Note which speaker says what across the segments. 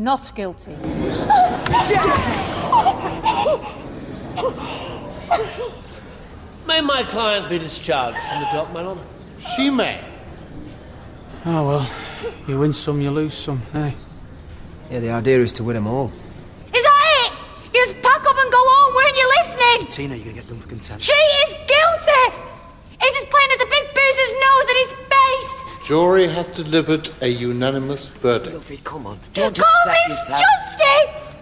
Speaker 1: Not guilty.
Speaker 2: May my client be discharged from the dock, my lord?
Speaker 3: She may.
Speaker 4: Oh, well, you win some, you lose some, eh?
Speaker 5: Yeah, the idea is to win them all.
Speaker 6: Is that it? You just pack up and go home, weren't you listening?
Speaker 7: Tina, you're gonna get done for contempt.
Speaker 6: She is guilty! It's as plain as a big bruiser's nose at his face!
Speaker 3: Jury has delivered a unanimous verdict.
Speaker 7: Luffy, come on.
Speaker 6: You
Speaker 7: Don't
Speaker 6: call
Speaker 7: upset
Speaker 6: this
Speaker 7: yourself.
Speaker 6: justice?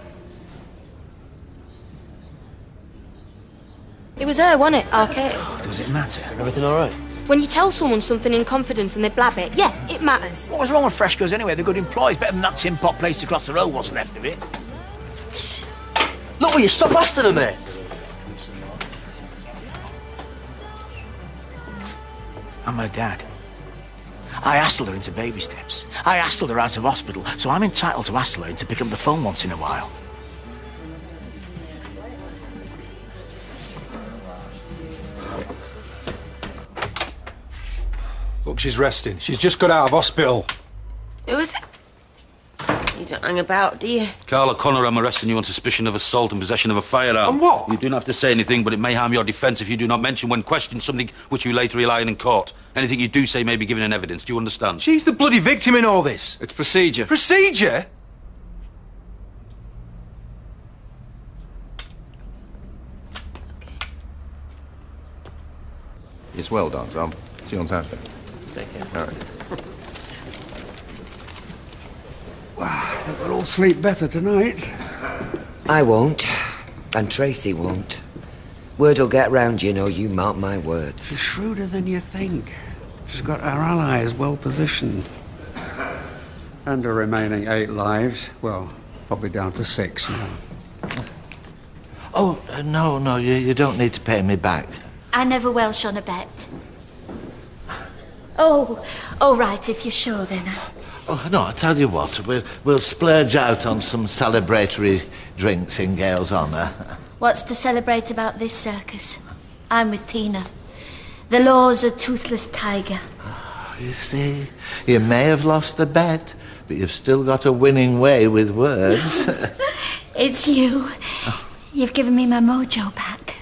Speaker 8: It was her, wasn't it, Arcade?
Speaker 5: Does it matter?
Speaker 2: Everything all right?
Speaker 8: When you tell someone something in confidence and they blab it, yeah, it matters.
Speaker 5: What was wrong with Freshco's anyway? They're good employees. Better than that tin pot place across the road what's left of it.
Speaker 2: Look, will you stop asking her, mate?
Speaker 5: I'm her dad. I hustled her into baby steps. I hustled her out of hospital, so I'm entitled to hustle her into picking up the phone once in a while.
Speaker 7: Look, she's resting. She's just got out of hospital.
Speaker 9: Who is it? You don't hang about, do you?
Speaker 10: Carl O'Connor, I'm arresting you on suspicion of assault and possession of a firearm.
Speaker 7: And what?
Speaker 10: You don't have to say anything, but it may harm your defence if you do not mention when questioned something which you later rely on in court. Anything you do say may be given in evidence. Do you understand?
Speaker 7: She's the bloody victim in all this.
Speaker 4: It's procedure.
Speaker 7: Procedure?
Speaker 11: It's well done, so I'll see you on Saturday.
Speaker 2: Take care.
Speaker 11: All right.
Speaker 12: I think we'll all sleep better tonight.
Speaker 9: I won't. And Tracy won't. Word will get round, you know, you mark my words.
Speaker 12: She's shrewder than you think. She's got our allies well positioned. And her remaining 8 lives, well, probably down to 6 now.
Speaker 3: Oh, no, you don't need to pay me back.
Speaker 6: I never welsh on a bet. Oh, right, if you're sure then.
Speaker 3: Oh, no, I tell you what, we'll splurge out on some celebratory drinks in Gail's honour.
Speaker 6: What's to celebrate about this circus? I'm with Tina. The law's a toothless tiger.
Speaker 3: You see, you may have lost the bet, but you've still got a winning way with words.
Speaker 6: It's you. You've given me my mojo back.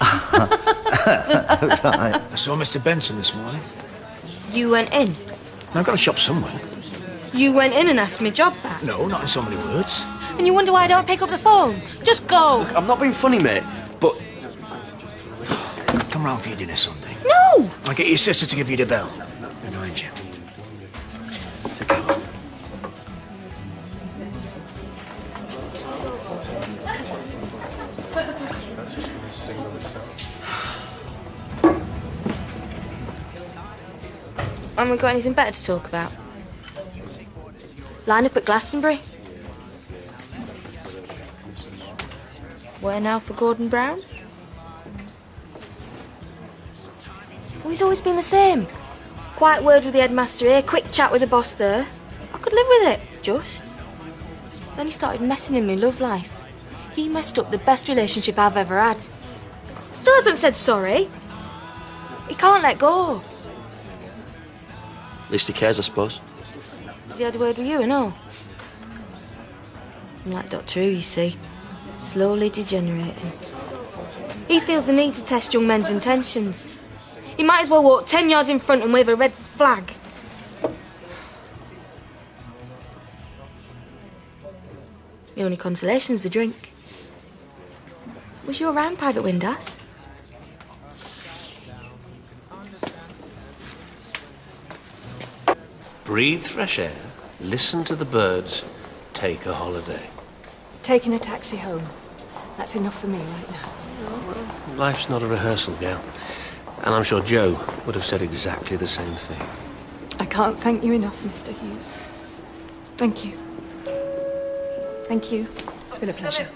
Speaker 3: Right.
Speaker 5: I saw Mr. Benson this morning.
Speaker 8: You went in?
Speaker 5: I've got to shop somewhere.
Speaker 8: You went in and asked me job back?
Speaker 5: No, not in so many words.
Speaker 8: And you wonder why I don't pick up the phone? Just go!
Speaker 2: Look, I'm not being funny, mate, but...
Speaker 5: Come round for your dinner Sunday.
Speaker 8: No!
Speaker 5: I'll get your sister to give you the bell. Behind you. Take care.
Speaker 8: Haven't we got anything better to talk about? Line up at Glastonbury? Where now for Gordon Brown? Oh, he's always been the same. Quiet word with the headmaster here, quick chat with the boss there. I could live with it, just. Then he started messing in my love life. He messed up the best relationship I've ever had. Still hasn't said sorry. He can't let go.
Speaker 2: At least he cares, I suppose.
Speaker 8: Has he had a word with you and all? I'm like Dr. Who, you see. Slowly degenerating. He feels the need to test young men's intentions. He might as well walk 10 yards in front and wave a red flag. The only consolation's the drink. Was you around, Private Windass?
Speaker 2: Breathe fresh air, listen to the birds, take a holiday.
Speaker 13: Taking a taxi home. That's enough for me right now.
Speaker 2: Life's not a rehearsal, Gail. And I'm sure Joe would have said exactly the same thing.
Speaker 13: I can't thank you enough, Mr. Hughes. Thank you. Thank you. It's been a pleasure.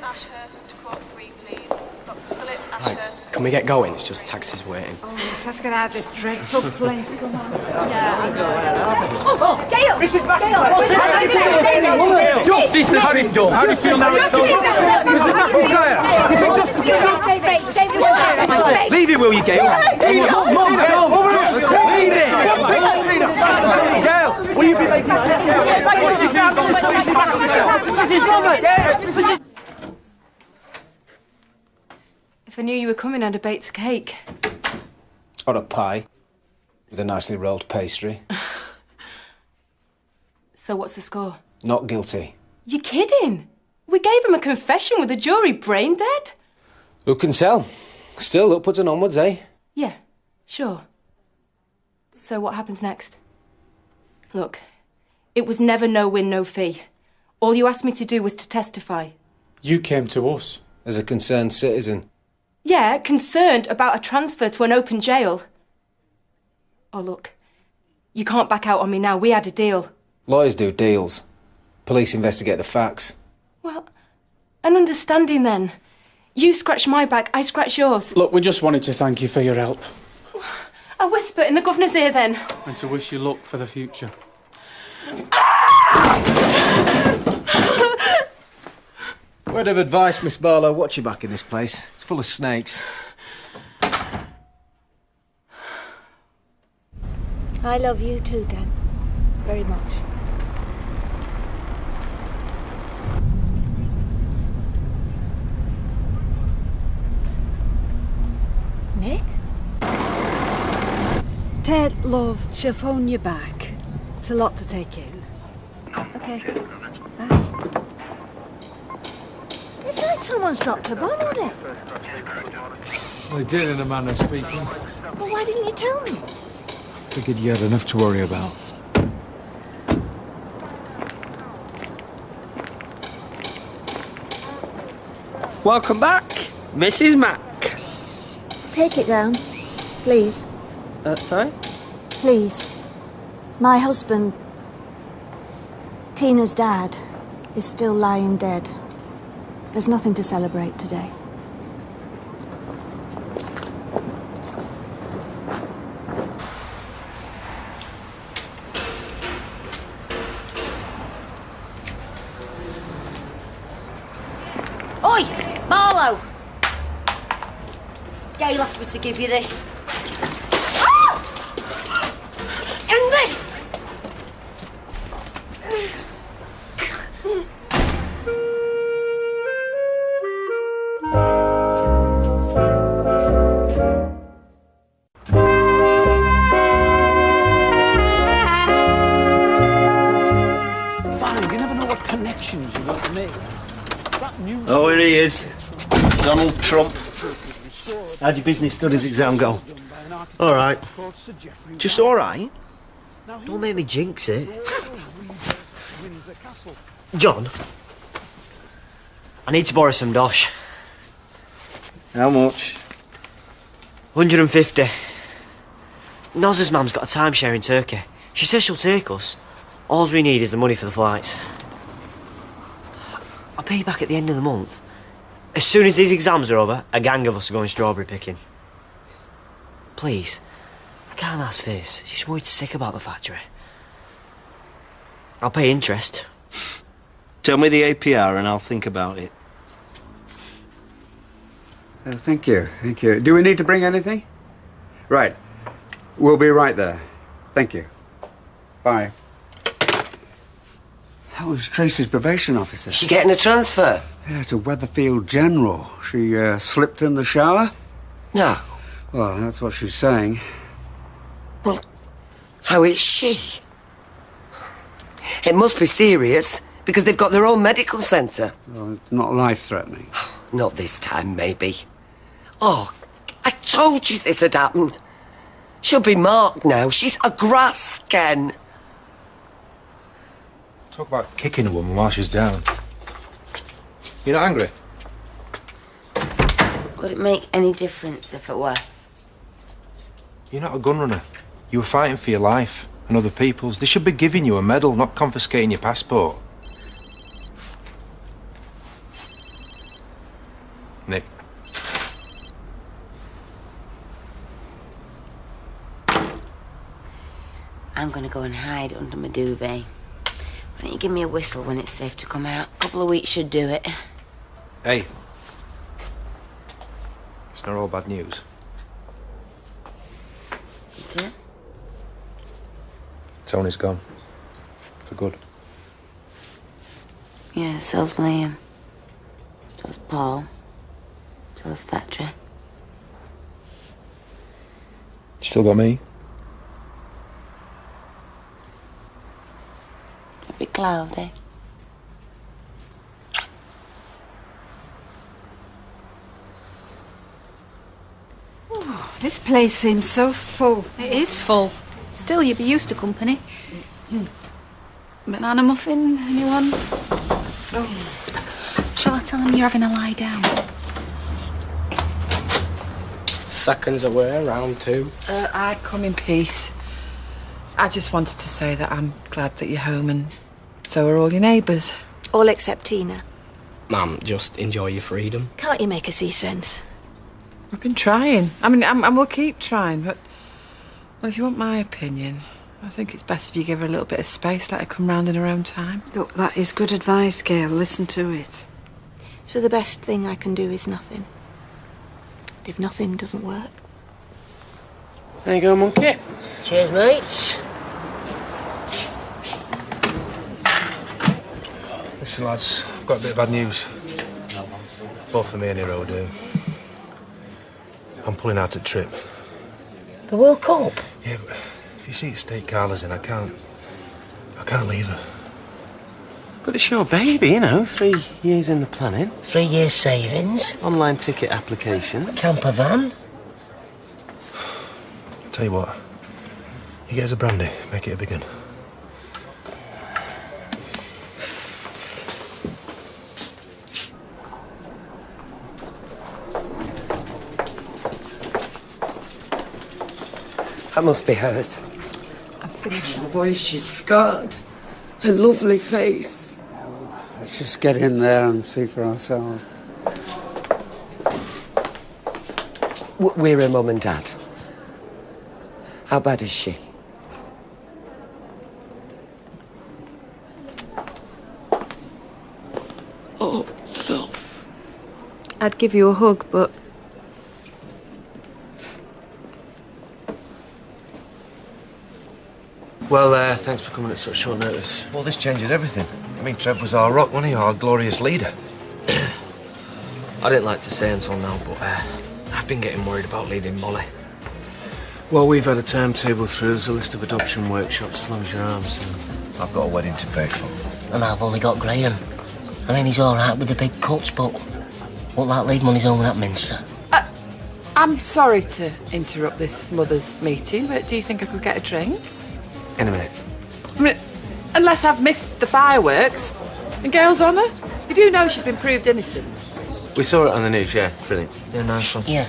Speaker 14: Right, can we get going? It's just taxis waiting.
Speaker 15: Oh, yes, let's get out of this dreadful place. Come on.
Speaker 6: Oh, Gail!
Speaker 15: Mrs.
Speaker 6: Gail!
Speaker 7: Justice has been done. How do you feel now it's over? Leave it, will you, Gail? Leave it! Gail, will you be making...
Speaker 13: If I knew you were coming, I'd have baked a cake.
Speaker 1: Or a pie with a nicely rolled pastry.
Speaker 13: So what's the score?
Speaker 1: Not guilty.
Speaker 13: You're kidding? We gave him a confession with the jury brain dead?
Speaker 1: Who can tell? Still upwards and onwards, eh?
Speaker 13: Yeah, sure. So what happens next? Look, it was never no win, no fee. All you asked me to do was to testify.
Speaker 12: You came to us.
Speaker 1: As a concerned citizen.
Speaker 13: Yeah, concerned about a transfer to an open jail. Oh, look, you can't back out on me now. We had a deal.
Speaker 1: Lawyers do deals. Police investigate the facts.
Speaker 13: Well, an understanding then. You scratch my back, I scratch yours.
Speaker 4: Look, we just wanted to thank you for your help.
Speaker 13: A whisper in the governor's ear then.
Speaker 4: And to wish you luck for the future.
Speaker 1: Word of advice, Miss Barlow, watch your back in this place. It's full of snakes.
Speaker 15: I love you too, Dad. Very much. Nick? Ted, love, she'll phone you back. It's a lot to take in. Okay. Bye. It's like someone's dropped a bomb on it.
Speaker 16: They did, in a manner of speaking.
Speaker 15: Well, why didn't you tell me?
Speaker 16: Figured you had enough to worry about.
Speaker 17: Welcome back, Mrs. Mack.
Speaker 15: Take it down, please.
Speaker 17: Sorry?
Speaker 15: Please. My husband, Tina's dad, is still lying dead. There's nothing to celebrate today.
Speaker 8: Oi! Marlowe! Gail asked me to give you this. Ah! And this!
Speaker 5: Fine, you never know what connections you want to make.
Speaker 18: Oh, here he is. Donald Trump. How'd your business studies exam go?
Speaker 2: All right. Just all right? Don't make me jinx it. John, I need to borrow some dosh.
Speaker 18: How much?
Speaker 2: 150. Noz's mum's got a timeshare in Turkey. She says she'll take us. All we need is the money for the flights. I'll pay you back at the end of the month. As soon as these exams are over, a gang of us are going strawberry picking. Please. I can't ask for this. She's worried sick about the factory. I'll pay interest.
Speaker 18: Tell me the APR and I'll think about it.
Speaker 12: Thank you, thank you. Do we need to bring anything? Right. We'll be right there. Thank you. Bye. That was Tracy's probation officer.
Speaker 9: Is she getting a transfer?
Speaker 12: Yeah, to Weatherfield General. She slipped in the shower?
Speaker 9: No.
Speaker 12: Well, that's what she's saying.
Speaker 9: Well, how is she? It must be serious, because they've got their own medical centre.
Speaker 12: Well, it's not life-threatening.
Speaker 9: Not this time, maybe. Oh, I told you this had happened. She'll be marked now. She's a grass, Ken.
Speaker 7: Talk about kicking a woman while she's down. You're not angry?
Speaker 8: Would it make any difference if it were?
Speaker 7: You're not a gun runner. You were fighting for your life and other people's. They should be giving you a medal, not confiscating your passport. Nick.
Speaker 8: I'm gonna go and hide under my duvet. Why don't you give me a whistle when it's safe to come out? A couple of weeks should do it.
Speaker 7: Hey. It's not all bad news.
Speaker 8: Is it?
Speaker 7: Tony's gone. For good.
Speaker 19: Yeah, so's Liam. So's Paul. So's Fetri.
Speaker 7: Still got me?
Speaker 19: A bit cloudy.
Speaker 15: This place seems so full.
Speaker 20: It is full. Still, you'd be used to company. Banana muffin, anyone? Shall I tell him you're having a lie down?
Speaker 14: Seconds away, round 2.
Speaker 21: I come in peace. I just wanted to say that I'm glad that you're home, and so are all your neighbours.
Speaker 8: All except Tina.
Speaker 14: Mum, just enjoy your freedom.
Speaker 8: Can't you make her see sense?
Speaker 21: I've been trying. I mean, I will keep trying, but... Well, if you want my opinion, I think it's best if you give her a little bit of space, let her come round in her own time.
Speaker 15: Look, that is good advice, Gail. Listen to it.
Speaker 8: So the best thing I can do is nothing. If nothing doesn't work.
Speaker 18: There you go, monkey.
Speaker 2: Cheers, mates.
Speaker 7: Listen, lads, I've got a bit of bad news. Both for me and Hero do. I'm pulling out a trip.
Speaker 2: The World Cup?
Speaker 7: Yeah, but if you see the state Carla's in, I can't leave her.
Speaker 18: But it's your baby, you know. 3 years in the planning.
Speaker 2: 3 years savings.
Speaker 18: Online ticket application.
Speaker 2: Camper van.
Speaker 7: Tell you what, you get us a brandy, make it a big one.
Speaker 9: That must be hers.
Speaker 21: I've finished.
Speaker 9: Boy, she's scarred. Her lovely face.
Speaker 12: Let's just get in there and see for ourselves.
Speaker 9: We're her mum and dad. How bad is she? Oh, love.
Speaker 8: I'd give you a hug, but...
Speaker 18: Well, thanks for coming at such short notice.
Speaker 1: Well, this changes everything. I mean, Trev was our rock, wasn't he? Our glorious leader.
Speaker 14: I didn't like to say until now, but I've been getting worried about leaving Molly.
Speaker 18: Well, we've had a timetable through. There's a list of adoption workshops as long as your arms.
Speaker 1: I've got a wedding to pay for.
Speaker 2: And I've only got Graham. I mean, he's all right with the big cuts, but won't that leave money home with that mincer?
Speaker 21: I'm sorry to interrupt this mothers' meeting, but do you think I could get a drink?
Speaker 18: In a minute.
Speaker 21: I mean, unless I've missed the fireworks. In Gail's honour? You do know she's been proved innocent.
Speaker 18: We saw it on the news, yeah. Brilliant.
Speaker 14: Yeah, nice one.
Speaker 2: Yeah.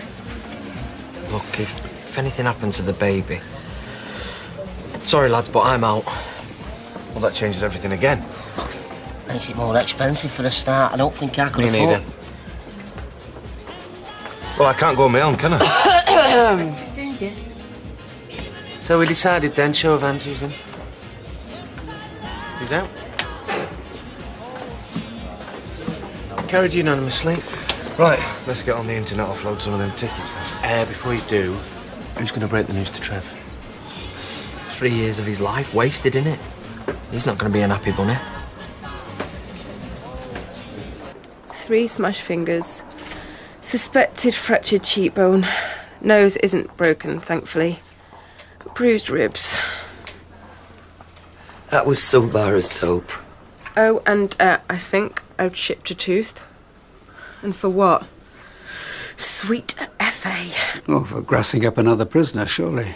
Speaker 14: Look, if anything happened to the baby... Sorry, lads, but I'm out.
Speaker 1: Well, that changes everything again.
Speaker 2: Makes it more expensive for a start. I don't think I could
Speaker 18: Me
Speaker 2: afford...
Speaker 18: neither. Well, I can't go on my own, can I? So we decided then, show of hands, who's in? Who's out? Carried unanimously.
Speaker 1: Right, let's get on the internet, offload some of them tickets then.
Speaker 18: Before you do, who's going to break the news to Trev?
Speaker 14: 3 years of his life wasted, innit? He's not going to be an happy bunny.
Speaker 13: 3 smashed fingers. Suspected fractured cheekbone. Nose isn't broken, thankfully. Bruised ribs.
Speaker 9: That was some bar of soap.
Speaker 13: Oh, and I think I've chipped a tooth. And for what? Sweet FA.
Speaker 12: Oh, for grassing up another prisoner, surely.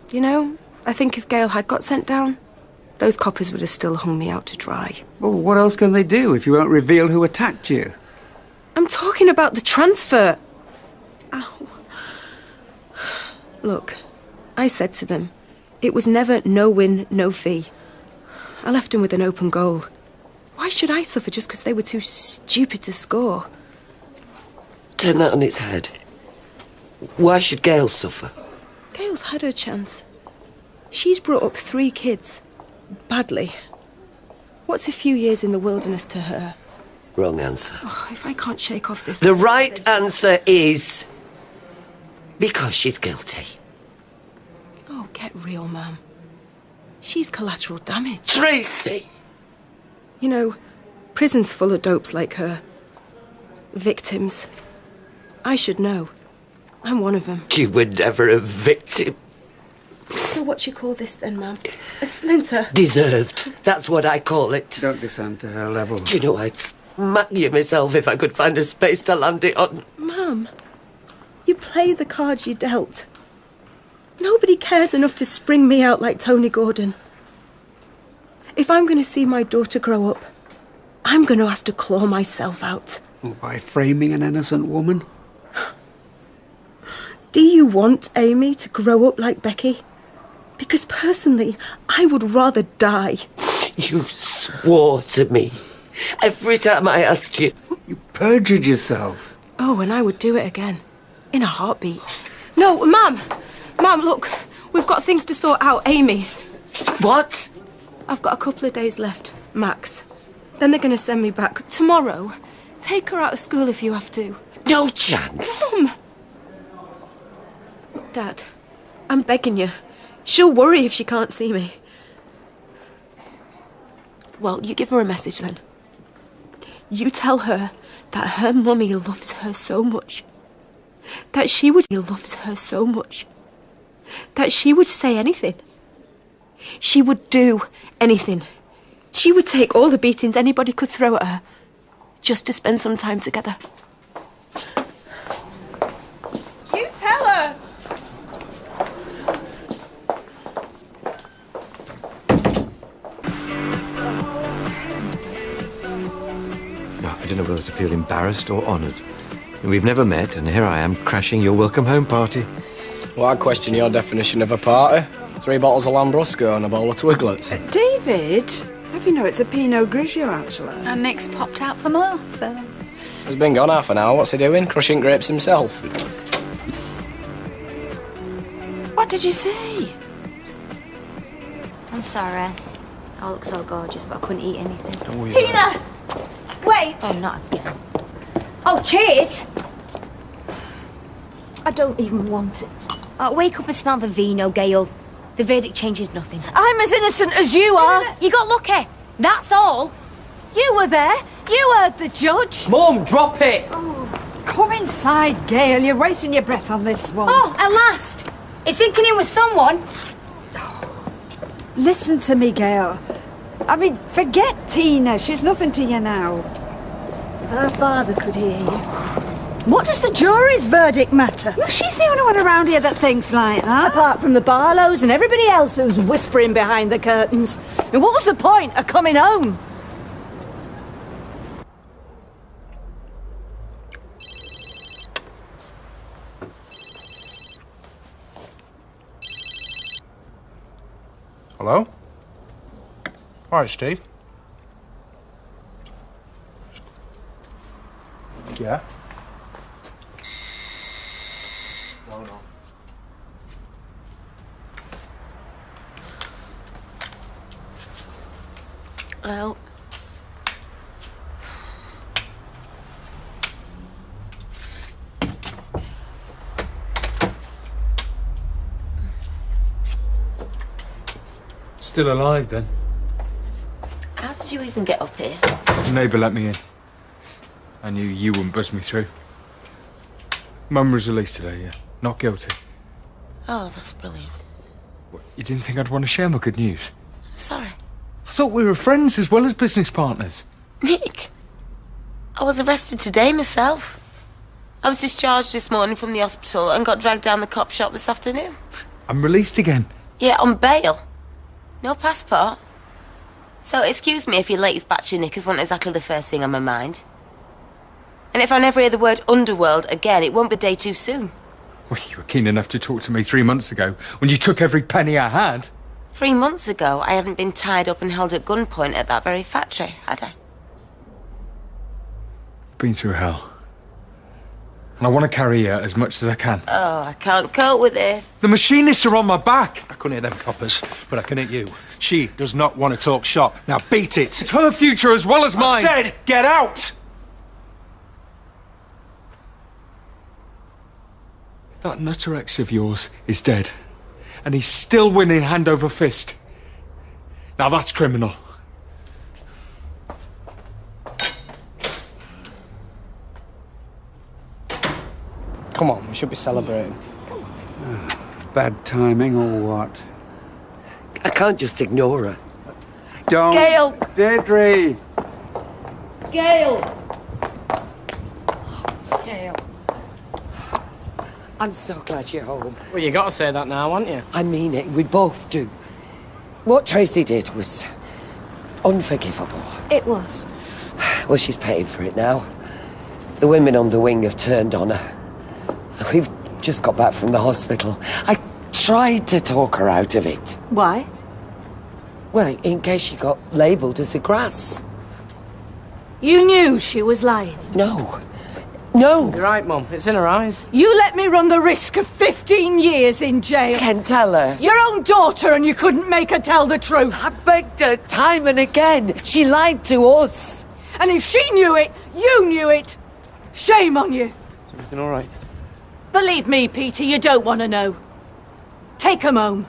Speaker 13: You know, I think if Gail had got sent down, those coppers would have still hung me out to dry.
Speaker 12: Well, what else can they do if you won't reveal who attacked you?
Speaker 13: I'm talking about the transfer. Ow. Look, I said to them, it was never no win, no fee. I left them with an open goal. Why should I suffer just because they were too stupid to score?
Speaker 9: Turn that on its head. Why should Gail suffer?
Speaker 13: Gail's had her chance. She's brought up 3 kids. Badly. What's a few years in the wilderness to her?
Speaker 9: Wrong answer.
Speaker 13: Oh, if I can't shake off this...
Speaker 9: The right answer is... because she's guilty.
Speaker 13: Oh, get real, ma'am. She's collateral damage.
Speaker 9: Tracy!
Speaker 13: You know, prison's full of dopes like her. Victims. I should know. I'm one of them.
Speaker 9: You were never a victim.
Speaker 13: So what you call this then, Mum? A splinter?
Speaker 9: Deserved. That's what I call it.
Speaker 12: Don't descend to her level.
Speaker 9: Do you know, I'd smack you myself if I could find a space to land it on.
Speaker 13: Mum, you play the cards you dealt. Nobody cares enough to spring me out like Tony Gordon. If I'm going to see my daughter grow up, I'm going to have to claw myself out.
Speaker 12: By framing an innocent woman?
Speaker 13: Do you want Amy to grow up like Becky? Because personally, I would rather die.
Speaker 9: You swore to me. Every time I asked you.
Speaker 12: You perjured yourself.
Speaker 13: Oh, and I would do it again. In a heartbeat. No, Mum! Mum, look. We've got things to sort out, Amy.
Speaker 9: What?
Speaker 13: I've got a couple of days left, max. Then they're going to send me back. Tomorrow. Take her out of school if you have to.
Speaker 9: No chance.
Speaker 13: Mum! Dad, I'm begging you. She'll worry if she can't see me. Well, you give her a message then. You tell her that her mummy loves her so much. That she would loves her so much. That she would say anything. She would do anything. She would take all the beatings anybody could throw at her just to spend some time together. You tell her!
Speaker 11: I don't know whether to feel embarrassed or honoured. We've never met, and here I am crashing your welcome home party.
Speaker 10: Well, I question your definition of a party. 3 bottles of Lambrusco and a bowl of Twiglets.
Speaker 15: David, have you know it's a Pinot Grigio, actually?
Speaker 20: And Nick's popped out for Martha.
Speaker 10: He's been gone half an hour. What's he doing? Crushing grapes himself.
Speaker 15: What did you say?
Speaker 6: I'm sorry. I look so gorgeous, but I couldn't eat anything.
Speaker 10: Don't worry
Speaker 6: Tina! Wait! Oh, not again. Oh, cheers! I don't even want it. Wake up and smell the vino, Gail. The verdict changes nothing.
Speaker 15: I'm as innocent as you are.
Speaker 6: You got lucky. That's all.
Speaker 15: You were there. You heard the judge.
Speaker 14: Mum, drop it!
Speaker 15: Come inside, Gail. You're wasting your breath on this one.
Speaker 6: Oh, at last! It's sinking in with someone.
Speaker 15: Listen to me, Gail. I mean, forget Tina. She's nothing to you now. Her father could hear you. What does the jury's verdict matter? Well, she's the only one around here that thinks like that. Apart from the Barlows and everybody else who's whispering behind the curtains. And what was the point of coming home?
Speaker 7: Hello? All right, Steve. Yeah? No.
Speaker 19: Well...
Speaker 16: Still alive, then?
Speaker 19: How did you even get up here?
Speaker 16: The neighbour let me in. I knew you wouldn't buzz me through. Mum was released today, yeah. Not guilty.
Speaker 19: Oh, that's brilliant.
Speaker 16: What, you didn't think I'd want to share my good news?
Speaker 19: Sorry.
Speaker 16: I thought we were friends as well as business partners.
Speaker 19: Nick, I was arrested today myself. I was discharged this morning from the hospital and got dragged down the cop shop this afternoon.
Speaker 16: I'm released again.
Speaker 19: Yeah, on bail. No passport. So excuse me if your latest batch of knickers weren't exactly the first thing on my mind. And if I never hear the word underworld again, it won't be a day too soon.
Speaker 16: Well, you were keen enough to talk to me 3 months ago when you took every penny I had.
Speaker 19: 3 months ago, I hadn't been tied up and held at gunpoint at that very factory, had I?
Speaker 16: Been through hell. And I want to carry you as much as I can.
Speaker 19: Oh, I can't cope with this.
Speaker 16: The machinists are on my back.
Speaker 7: I couldn't hear them coppers, but I can hit you. She does not want to talk shop. Now beat it.
Speaker 16: It's her future as well as mine.
Speaker 7: I said, get out!
Speaker 16: That nutter ex of yours is dead. And he's still winning hand over fist. Now that's criminal.
Speaker 10: Come on, we should be celebrating.
Speaker 12: Bad timing or what?
Speaker 9: I can't just ignore her.
Speaker 12: Don't.
Speaker 9: Gail!
Speaker 12: Deirdre!
Speaker 9: Gail! Gail. I'm so glad you're home.
Speaker 10: Well, you got to say that now, haven't you?
Speaker 9: I mean it, we both do. What Tracy did was unforgivable.
Speaker 15: It was.
Speaker 9: Well, she's paying for it now. The women on the wing have turned on her. We've just got back from the hospital. I tried to talk her out of it.
Speaker 15: Why?
Speaker 9: Well, in case she got labelled as a grass.
Speaker 15: You knew she was lying.
Speaker 9: No. No!
Speaker 10: You're right, Mum. It's in her eyes.
Speaker 15: You let me run the risk of 15 years in jail.
Speaker 9: Ken, tell her.
Speaker 15: Your own daughter, and you couldn't make her tell the truth.
Speaker 9: I begged her time and again. She lied to us.
Speaker 15: And if she knew it, you knew it. Shame on you.
Speaker 10: Is everything all right?
Speaker 15: Believe me, Peter, you don't want to know. Take 'em home.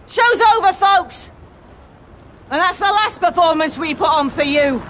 Speaker 15: Show's over, folks. And that's the last performance we put on for you.